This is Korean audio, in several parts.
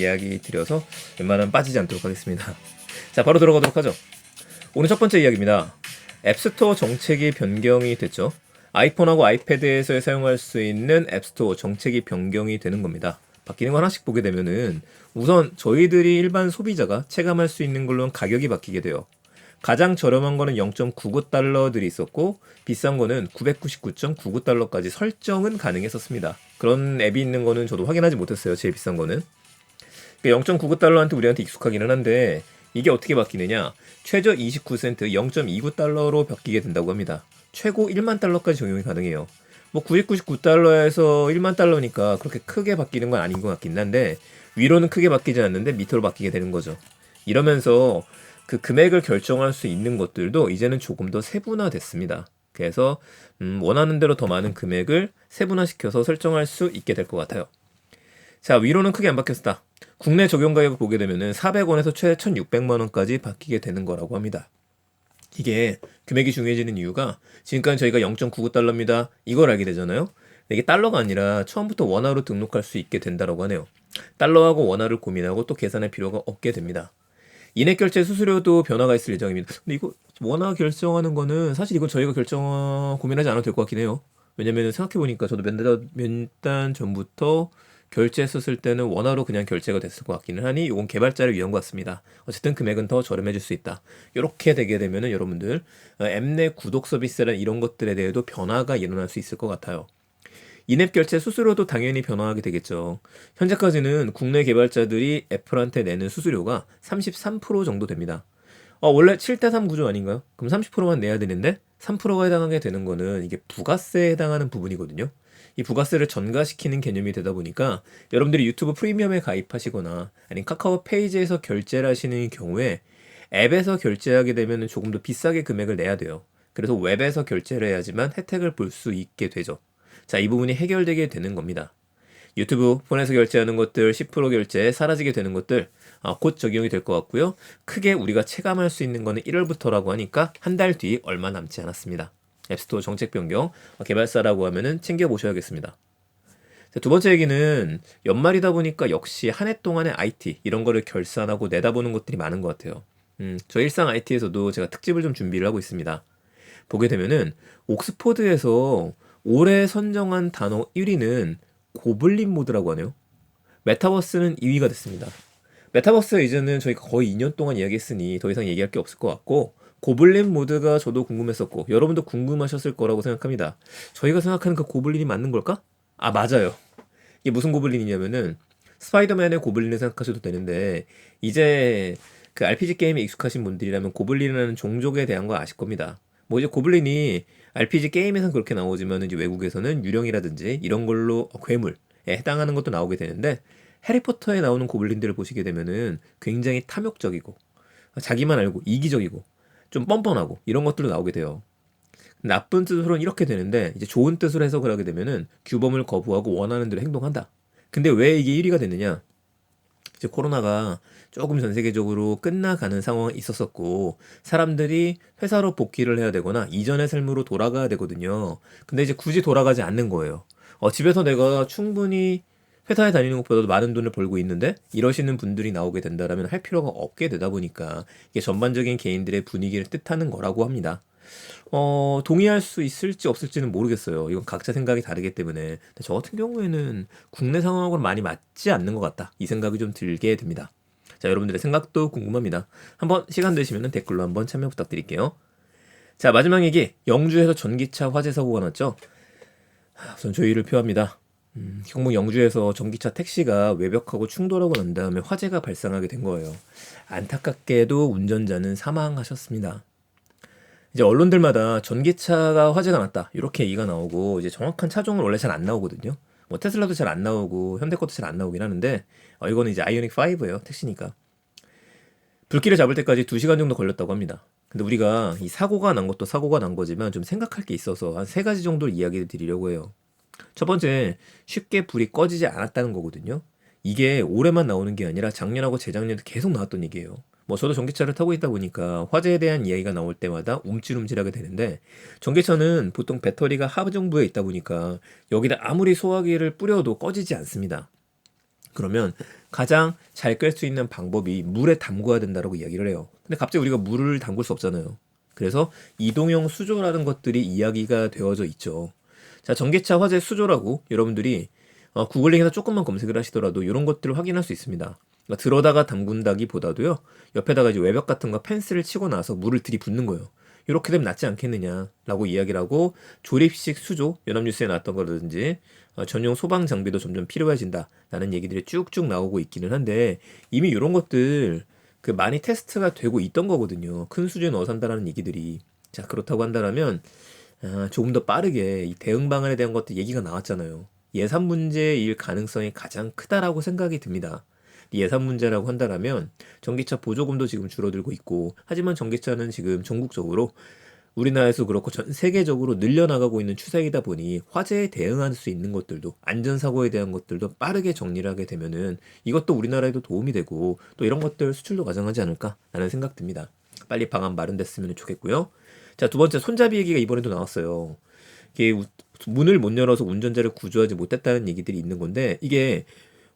이야기 드려서 웬만하면 빠지지 않도록 하겠습니다. 자, 바로 들어가도록 하죠. 오늘 첫 번째 이야기입니다. 앱스토어 정책이 변경이 됐죠. 아이폰하고 아이패드에서 사용할 수 있는 앱스토어 정책이 변경이 되는 겁니다. 바뀌는 거 하나씩 보게 되면은 우선 저희들이 일반 소비자가 체감할 수 있는 걸로는 가격이 바뀌게 돼요. 가장 저렴한 거는 0.99달러들이 있었고 비싼 거는 999.99달러까지 설정은 가능했었습니다. 그런 앱이 있는 거는 저도 확인하지 못했어요. 제일 비싼 거는. 0.99달러한테 우리한테 익숙하기는 한데 이게 어떻게 바뀌느냐? 최저 29센트 0.29달러로 바뀌게 된다고 합니다. 최고 1만 달러까지 적용이 가능해요. 뭐 999달러에서 1만 달러니까 그렇게 크게 바뀌는 건 아닌 것 같긴 한데 위로는 크게 바뀌지 않는데 밑으로 바뀌게 되는 거죠. 이러면서 그 금액을 결정할 수 있는 것들도 이제는 조금 더 세분화됐습니다. 그래서 원하는 대로 더 많은 금액을 세분화시켜서 설정할 수 있게 될 것 같아요. 자, 위로는 크게 안 바뀌었다. 국내 적용 가격을 보게 되면은 400원에서 최대 1,600만 원까지 바뀌게 되는 거라고 합니다. 이게 금액이 중요해지는 이유가 지금까지 저희가 0.99달러입니다. 이걸 알게 되잖아요. 이게 달러가 아니라 처음부터 원화로 등록할 수 있게 된다라고 하네요. 달러하고 원화를 고민하고 또 계산할 필요가 없게 됩니다. 인액 결제 수수료도 변화가 있을 예정입니다. 근데 이거 원화 결정하는 거는 사실 이건 저희가 고민하지 않아도 될 것 같긴 해요. 왜냐면 생각해보니까 저도 몇 달 전부터 결제했었을 때는 원화로 그냥 결제가 됐을 것 같기는 하니 이건 개발자를 위한 것 같습니다. 어쨌든 금액은 더 저렴해질 수 있다. 이렇게 되게 되면은 여러분들 앱 내 구독 서비스나 이런 것들에 대해도 변화가 일어날 수 있을 것 같아요. 인앱 결제 수수료도 당연히 변화하게 되겠죠. 현재까지는 국내 개발자들이 애플한테 내는 수수료가 33% 정도 됩니다. 원래 7대3 구조 아닌가요? 그럼 30%만 내야 되는데 3%가 해당하게 되는 거는 이게 부가세에 해당하는 부분이거든요. 이 부가세를 전가시키는 개념이 되다 보니까 여러분들이 유튜브 프리미엄에 가입하시거나 아니면 카카오 페이지에서 결제를 하시는 경우에 앱에서 결제하게 되면 조금 더 비싸게 금액을 내야 돼요. 그래서 웹에서 결제를 해야지만 혜택을 볼 수 있게 되죠. 자, 이 부분이 해결되게 되는 겁니다. 유튜브 폰에서 결제하는 것들 10% 결제 사라지게 되는 것들 곧 적용이 될 것 같고요. 크게 우리가 체감할 수 있는 거는 1월부터라고 하니까 한 달 뒤 얼마 남지 않았습니다. 앱스토어 정책 변경 개발사라고 하면은 챙겨보셔야겠습니다. 자, 두 번째 얘기는 연말이다 보니까 역시 한 해 동안의 IT 이런 거를 결산하고 내다보는 것들이 많은 것 같아요. 저 일상 IT에서도 제가 특집을 좀 준비를 하고 있습니다. 보게 되면은 옥스포드에서 올해 선정한 단어 1위는 고블린 모드라고 하네요. 메타버스는 2위가 됐습니다. 메타버스 이제는 저희가 거의 2년 동안 이야기했으니 더 이상 얘기할 게 없을 것 같고 고블린 모드가 저도 궁금했었고 여러분도 궁금하셨을 거라고 생각합니다. 저희가 생각하는 그 고블린이 맞는 걸까? 맞아요. 이게 무슨 고블린이냐면은 스파이더맨의 고블린을 생각하셔도 되는데 이제 그 RPG 게임에 익숙하신 분들이라면 고블린이라는 종족에 대한 거 아실 겁니다. 뭐 이제 고블린이 RPG 게임에서는 그렇게 나오지만 이제 외국에서는 유령이라든지 이런 걸로 괴물에 해당하는 것도 나오게 되는데 해리포터에 나오는 고블린들을 보시게 되면은 굉장히 탐욕적이고 자기만 알고 이기적이고 좀 뻔뻔하고 이런 것들로 나오게 돼요. 나쁜 뜻으로는 이렇게 되는데 이제 좋은 뜻으로 해석을 하게 되면은 규범을 거부하고 원하는 대로 행동한다. 근데 왜 이게 1위가 됐느냐? 이제 코로나가 조금 전 세계적으로 끝나가는 상황이 있었었고 사람들이 회사로 복귀를 해야 되거나 이전의 삶으로 돌아가야 되거든요. 근데 이제 굳이 돌아가지 않는 거예요. 집에서 내가 충분히 회사에 다니는 것보다도 많은 돈을 벌고 있는데 이러시는 분들이 나오게 된다라면 할 필요가 없게 되다 보니까 이게 전반적인 개인들의 분위기를 뜻하는 거라고 합니다. 동의할 수 있을지 없을지는 모르겠어요. 이건 각자 생각이 다르기 때문에. 근데 저 같은 경우에는 국내 상황하고는 많이 맞지 않는 것 같다. 이 생각이 좀 들게 됩니다. 자, 여러분들의 생각도 궁금합니다. 한번 시간 되시면 댓글로 한번 참여 부탁드릴게요. 자, 마지막 얘기. 영주에서 전기차 화재 사고가 났죠? 우선 조의를 표합니다. 경북 영주에서 전기차 택시가 외벽하고 충돌하고 난 다음에 화재가 발생하게 된 거예요. 안타깝게도 운전자는 사망하셨습니다. 이제 언론들마다 전기차가 화재가 났다 이렇게 얘기가 나오고 이제 정확한 차종은 원래 잘 안 나오거든요. 뭐 테슬라도 잘 안 나오고 현대 것도 잘 안 나오긴 하는데 이거는 이제 아이오닉 5예요. 택시니까. 불길을 잡을 때까지 2시간 정도 걸렸다고 합니다. 근데 우리가 이 사고가 난 것도 사고가 난 거지만 좀 생각할 게 있어서 한 3가지 정도를 이야기를 드리려고 해요. 첫 번째, 쉽게 불이 꺼지지 않았다는 거거든요. 이게 올해만 나오는 게 아니라 작년하고 재작년에도 계속 나왔던 얘기예요. 뭐 저도 전기차를 타고 있다 보니까 화재에 대한 이야기가 나올 때마다 움찔움찔하게 되는데 전기차는 보통 배터리가 하부 정부에 있다 보니까 여기다 아무리 소화기를 뿌려도 꺼지지 않습니다. 그러면 가장 잘 끌 수 있는 방법이 물에 담궈야 된다라고 이야기를 해요. 근데 갑자기 우리가 물을 담글 수 없잖아요. 그래서 이동형 수조라는 것들이 이야기가 되어져 있죠. 자, 전기차 화재 수조라고 여러분들이 구글링에서 조금만 검색을 하시더라도 이런 것들을 확인할 수 있습니다. 그러니까 들어다가 담근다기보다도요, 옆에다가 이제 외벽 같은 거 펜스를 치고 나서 물을 들이붓는 거예요. 이렇게 되면 낫지 않겠느냐라고 이야기를 하고, 조립식 수조, 연합뉴스에 나왔던 거라든지 전용 소방 장비도 점점 필요해진다라는 얘기들이 쭉쭉 나오고 있기는 한데, 이미 이런 것들 그 많이 테스트가 되고 있던 거거든요. 큰 수조에 넣어 산다라는 얘기들이. 자, 그렇다고 한다면 조금 더 빠르게 이 대응 방안에 대한 것도 얘기가 나왔잖아요. 예산 문제일 가능성이 가장 크다라고 생각이 듭니다. 예산 문제라고 한다면 전기차 보조금도 지금 줄어들고 있고, 하지만 전기차는 지금 전국적으로 우리나라에서 그렇고 전 세계적으로 늘려나가고 있는 추세이다 보니 화재에 대응할 수 있는 것들도, 안전사고에 대한 것들도 빠르게 정리를 하게 되면은 이것도 우리나라에도 도움이 되고 또 이런 것들 수출도 가능하지 않을까라는 생각 듭니다. 빨리 방안 마련됐으면 좋겠고요. 자, 두 번째, 손잡이 얘기가 이번에도 나왔어요. 이게 문을 못 열어서 운전자를 구조하지 못했다는 얘기들이 있는 건데, 이게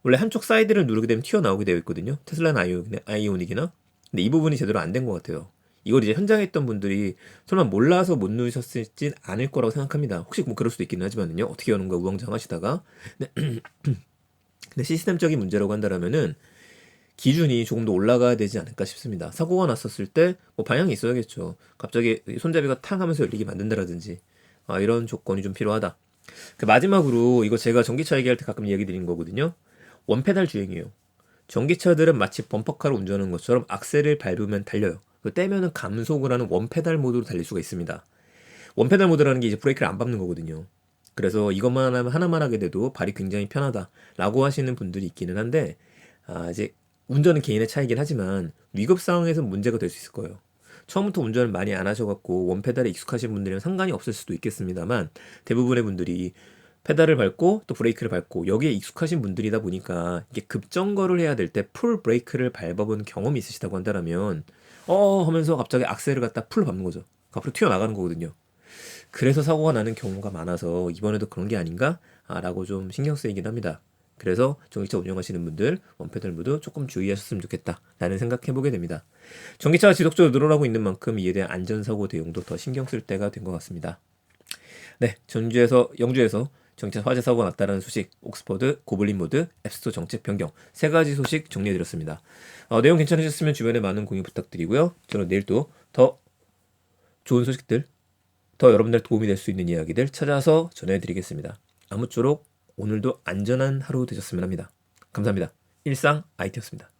원래 한쪽 사이드를 누르게 되면 튀어나오게 되어 있거든요. 테슬라나 아이오닉이나. 근데 이 부분이 제대로 안 된 것 같아요. 이걸 이제 현장에 있던 분들이 설마 몰라서 못 누르셨을진 않을 거라고 생각합니다. 혹시 뭐 그럴 수도 있기는 하지만요. 어떻게 여는가 우왕좌왕하시다가. 근데 시스템적인 문제라고 한다면은 기준이 조금 더 올라가야 되지 않을까 싶습니다. 사고가 났었을 때 뭐 방향이 있어야겠죠. 갑자기 손잡이가 탕 하면서 열리게 만든다라든지 이런 조건이 좀 필요하다. 그 마지막으로, 이거 제가 전기차 얘기할 때 가끔 얘기 드린 거거든요. 원페달 주행이에요. 전기차들은 마치 범퍼카를 운전하는 것처럼 악셀을 밟으면 달려요. 그 떼면은 감속을 하는 원페달 모드로 달릴 수가 있습니다. 원페달 모드라는 게 이제 브레이크를 안 밟는 거거든요. 그래서 이것만 하면 하나만 하게 돼도 발이 굉장히 편하다라고 하시는 분들이 있기는 한데, 이제 운전은 개인의 차이긴 하지만 위급 상황에서 문제가 될 수 있을 거예요. 처음부터 운전을 많이 안 하셔갖고 원페달에 익숙하신 분들이랑 상관이 없을 수도 있겠습니다만, 대부분의 분들이 페달을 밟고 또 브레이크를 밟고 여기에 익숙하신 분들이다 보니까 이게 급정거를 해야 될 때 풀 브레이크를 밟아본 경험이 있으시다고 한다면 하면서 갑자기 악셀을 갖다 풀로 밟는 거죠. 앞으로 튀어나가는 거거든요. 그래서 사고가 나는 경우가 많아서 이번에도 그런 게 아닌가? 라고 좀 신경 쓰이긴 합니다. 그래서 전기차 운영하시는 분들 원페달 모드 조금 주의하셨으면 좋겠다 라는 생각해보게 됩니다. 전기차가 지속적으로 늘어나고 있는 만큼 이에 대한 안전사고 대응도 더 신경 쓸 때가 된 것 같습니다. 네, 영주에서 전기차 화재 사고가 났다는 소식, 옥스퍼드 고블린 모드, 앱스토어 정책 변경, 세 가지 소식 정리해드렸습니다. 내용 괜찮으셨으면 주변에 많은 공유 부탁드리고요. 저는 내일 또 더 좋은 소식들, 더 여러분들 도움이 될 수 있는 이야기들 찾아서 전해드리겠습니다. 아무쪼록 오늘도 안전한 하루 되셨으면 합니다. 감사합니다. 일상 IT였습니다.